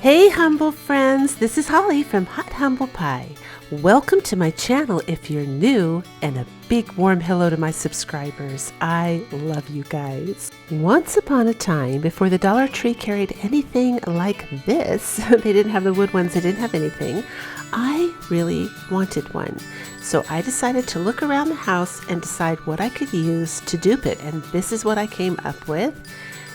Hey humble friends, this is Holly from Hot Humble Pie. Welcome to my channel if you're new, and a big warm hello to my subscribers. I love you guys. Once upon a time, before the Dollar Tree carried anything like this, they didn't have the wood ones, they didn't have anything, I really wanted one. So I decided to look around the house and decide what I could use to dupe it, and this is what I came up with.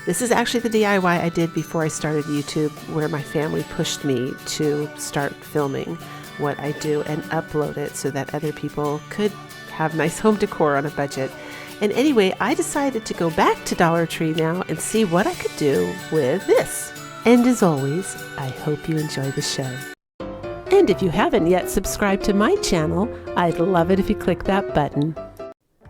This is actually the DIY I did before I started YouTube, where my family pushed me to start filming what I do and upload it so that other people could have nice home decor on a budget. And anyway, I decided to go back to Dollar Tree now and see what I could do with this. And as always, I hope you enjoy the show. And if you haven't yet subscribed to my channel, I'd love it if you click that button.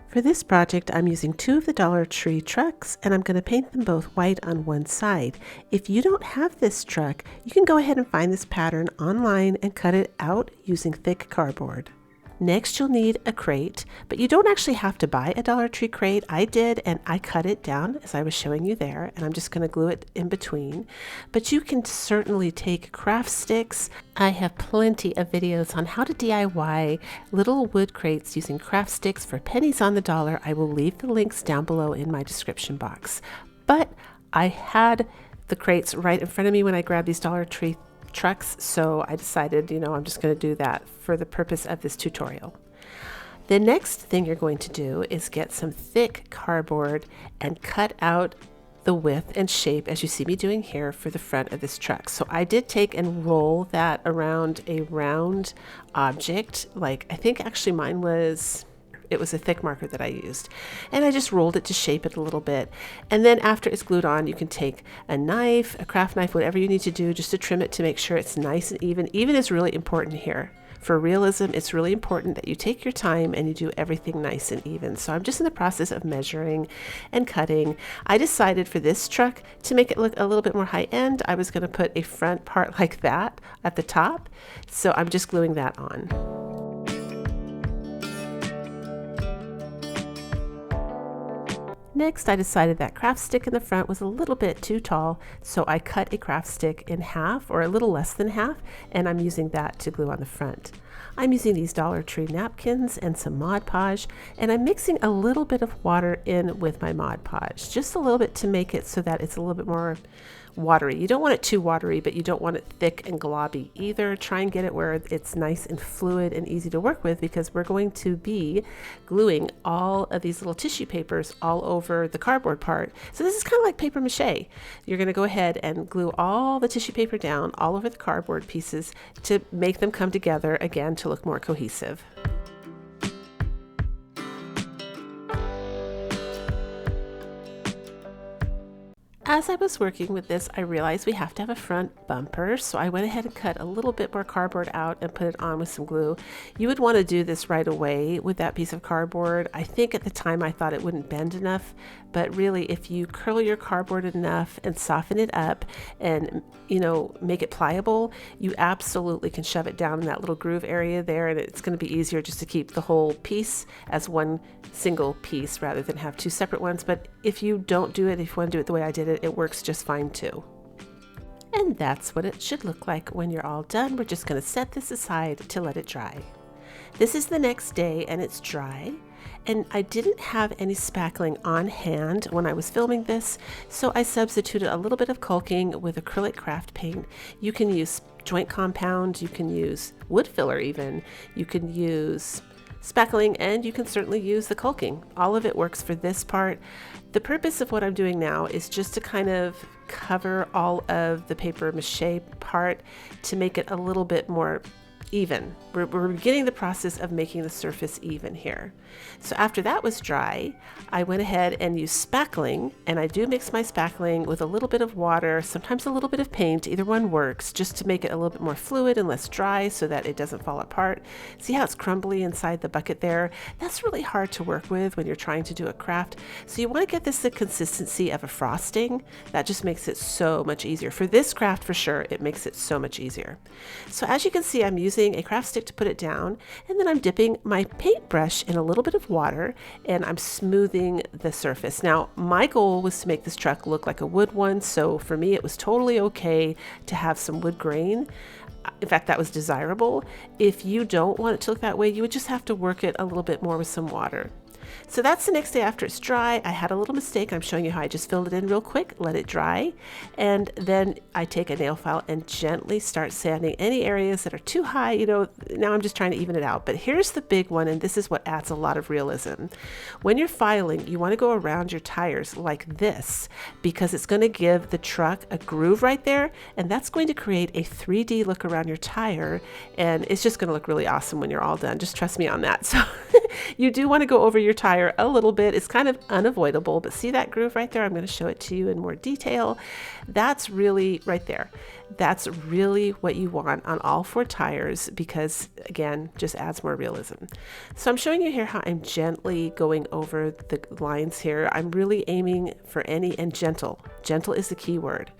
For this project, I'm using 2 of the Dollar Tree trucks, and I'm going to paint them both white on one side. If you don't have this truck, you can go ahead and find this pattern online and cut it out using thick cardboard. Next, you'll need a crate, but you don't actually have to buy a Dollar Tree crate. I did, and I cut it down as I was showing you there, and I'm just going to glue it in between. But you can certainly take craft sticks. I have plenty of videos on how to DIY little wood crates using craft sticks for pennies on the dollar. I will leave the links down below in my description box. But I had the crates right in front of me when I grabbed these Dollar Tree trucks, so I decided, I'm just going to do that for the purpose of this tutorial. The next thing you're going to do is get some thick cardboard and cut out the width and shape as you see me doing here for the front of this truck. So I did take and roll that around a round object, like I think actually mine was, it was a thick marker that I used, and I just rolled it to shape it a little bit. And then after it's glued on, you can take a knife, a craft knife, whatever you need to do just to trim it to make sure it's nice and even. Even is really important here. For realism, it's really important that you take your time and you do everything nice and even. So I'm just in the process of measuring and cutting. I decided for this truck to make it look a little bit more high end, I was going to put a front part like that at the top. So I'm just gluing that on. Next, I decided that craft stick in the front was a little bit too tall, so I cut a craft stick in half, or a little less than half, and I'm using that to glue on the front. I'm using these Dollar Tree napkins and some Mod Podge, and I'm mixing a little bit of water in with my Mod Podge, just a little bit to make it so that it's a little bit more watery. You don't want it too watery, but you don't want it thick and globby either. Try and get it where it's nice and fluid and easy to work with, because we're going to be gluing all of these little tissue papers all over the cardboard part. So this is kind of like paper mache. You're going to go ahead and glue all the tissue paper down all over the cardboard pieces to make them come together again to look more cohesive. As I was working with this, I realized we have to have a front bumper, so I went ahead and cut a little bit more cardboard out and put it on with some glue. You would want to do this right away with that piece of cardboard. I think at the time I thought it wouldn't bend enough, but really if you curl your cardboard enough and soften it up and make it pliable, you absolutely can shove it down in that little groove area there, and it's going to be easier just to keep the whole piece as one single piece rather than have 2 separate ones. But if you don't do it, if you want to do it the way I did it, it works just fine too. And that's what it should look like when you're all done. We're just going to set this aside to let it dry. This is the next day and it's dry, and I didn't have any spackling on hand when I was filming this, so I substituted a little bit of caulking with acrylic craft paint. You can use joint compound, you can use wood filler even, you can use spackling, and you can certainly use the caulking. All of it works for this part. The purpose of what I'm doing now is just to kind of cover all of the paper mache part to make it a little bit more even. We're beginning the process of making the surface even here. So after that was dry, I went ahead and used spackling, and I do mix my spackling with a little bit of water, sometimes a little bit of paint, either one works, just to make it a little bit more fluid and less dry so that it doesn't fall apart. See how it's crumbly inside the bucket there? That's really hard to work with when you're trying to do a craft. So you want to get this the consistency of a frosting. That just makes it so much easier. For this craft for sure, it makes it so much easier. So as you can see, I'm using using a craft stick to put it down, and then I'm dipping my paintbrush in a little bit of water and I'm smoothing the surface. Now, my goal was to make this truck look like a wood one, so for me it was totally okay to have some wood grain. In fact, that was desirable. If you don't want it to look that way, you would just have to work it a little bit more with some water. So that's the next day after it's dry. I had a little mistake. I'm showing you how I just filled it in real quick, let it dry, and then I take a nail file and gently start sanding any areas that are too high. You know, now I'm just trying to even it out. But here's the big one, and this is what adds a lot of realism. When you're filing, you want to go around your tires like this, because it's going to give the truck a groove right there, and that's going to create a 3D look around your tire, and it's just going to look really awesome when you're all done. Just trust me on that. So you do want to go over your tire a little bit. It's kind of unavoidable, but see that groove right there? I'm going to show it to you in more detail. That's really right there. That's really what you want on all 4 tires, because again, just adds more realism. So I'm showing you here how I'm gently going over the lines here. I'm really aiming for any, and gentle. Gentle is the key word.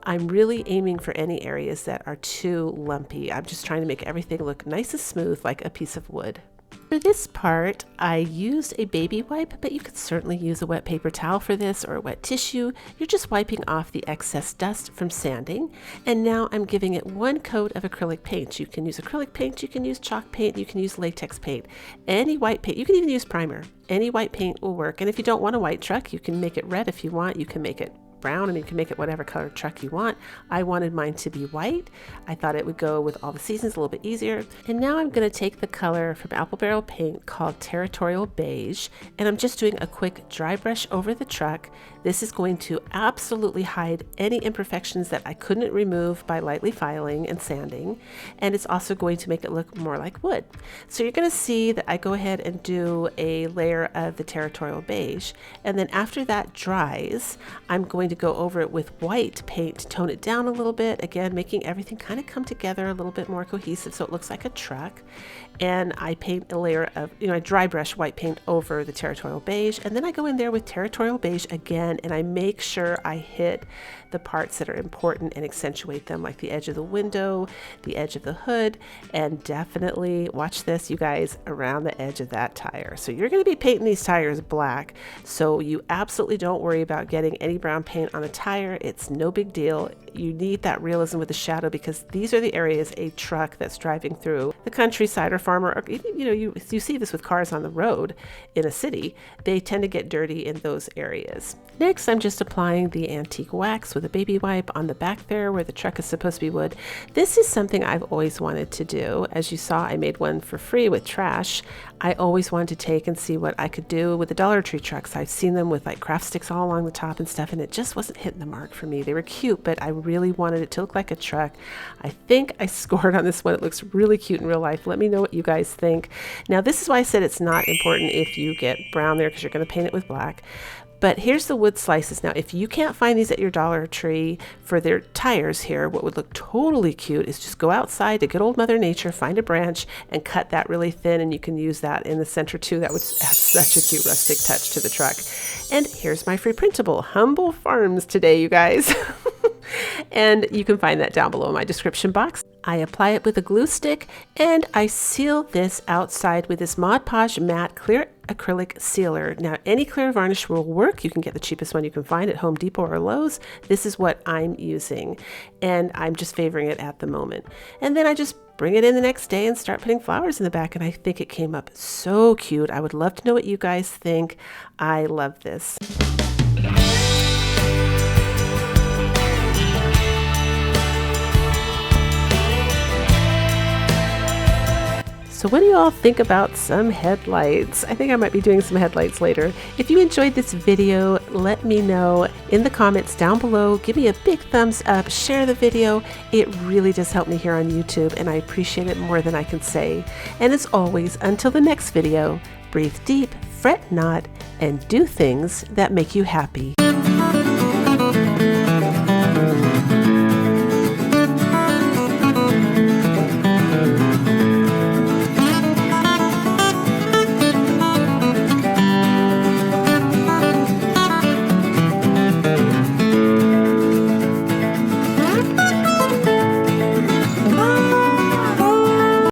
I'm really aiming for any areas that are too lumpy. I'm just trying to make everything look nice and smooth like a piece of wood. For this part, I used a baby wipe, but you could certainly use a wet paper towel for this, or a wet tissue. You're just wiping off the excess dust from sanding. And now I'm giving it 1 coat of acrylic paint. You can use acrylic paint, you can use chalk paint, you can use latex paint, any white paint. You can even use primer. Any white paint will work. And if you don't want a white truck, you can make it red if you want. You can make it brown, and you can make it whatever color truck you want. I wanted mine to be white. I thought it would go with all the seasons a little bit easier. And now I'm going to take the color from Apple Barrel Paint called Territorial Beige, and I'm just doing a quick dry brush over the truck. This is going to absolutely hide any imperfections that I couldn't remove by lightly filing and sanding, and it's also going to make it look more like wood. So you're going to see that I go ahead and do a layer of the Territorial Beige, and then after that dries, I'm going to go over it with white paint to tone it down a little bit, again making everything kind of come together a little bit more cohesive so it looks like a truck. And I paint a layer of, I dry brush white paint over the Territorial Beige, and then I go in there with Territorial Beige again, and I make sure I hit the parts that are important and accentuate them, like the edge of the window, the edge of the hood, and definitely, watch this you guys, around the edge of that tire. So you're going to be painting these tires black, so you absolutely don't worry about getting any brown paint on a tire. It's no big deal. You need that realism with the shadow, because these are the areas a truck that's driving through the countryside or farmer, or even, you see this with cars on the road in a city, they tend to get dirty in those areas. Next, I'm just applying the antique wax with a baby wipe on the back there where the truck is supposed to be wood. This is something I've always wanted to do. As you saw, I made one for free with trash. I always wanted to take and see what I could do with the Dollar Tree trucks. I've seen them with like craft sticks all along the top and stuff, and it just wasn't hitting the mark for me. They were cute, but I really wanted it to look like a truck. I think I scored on this one. It looks really cute in real life. Let me know what you guys think. Now, this is why I said it's not important if you get brown there, because you're going to paint it with black. But here's the wood slices. Now, if you can't find these at your Dollar Tree for their tires here, what would look totally cute is just go outside to good old Mother Nature, find a branch, and cut that really thin, and you can use that in the center too. That would add such a cute rustic touch to the truck. And here's my free printable, Humble Farms today, you guys. And you can find that down below in my description box. I apply it with a glue stick, and I seal this outside with this Mod Podge matte clear acrylic sealer. Now, any clear varnish will work. You can get the cheapest one you can find at Home Depot or Lowe's. This is what I'm using, and I'm just favoring it at the moment. And then I just bring it in the next day and start putting flowers in the back, and I think it came up so cute. I would love to know what you guys think. I love this. So what do you all think about some headlights? I think I might be doing some headlights later. If you enjoyed this video, let me know in the comments down below. Give me a big thumbs up, share the video. It really does help me here on YouTube, and I appreciate it more than I can say. And as always, until the next video, breathe deep, fret not, and do things that make you happy.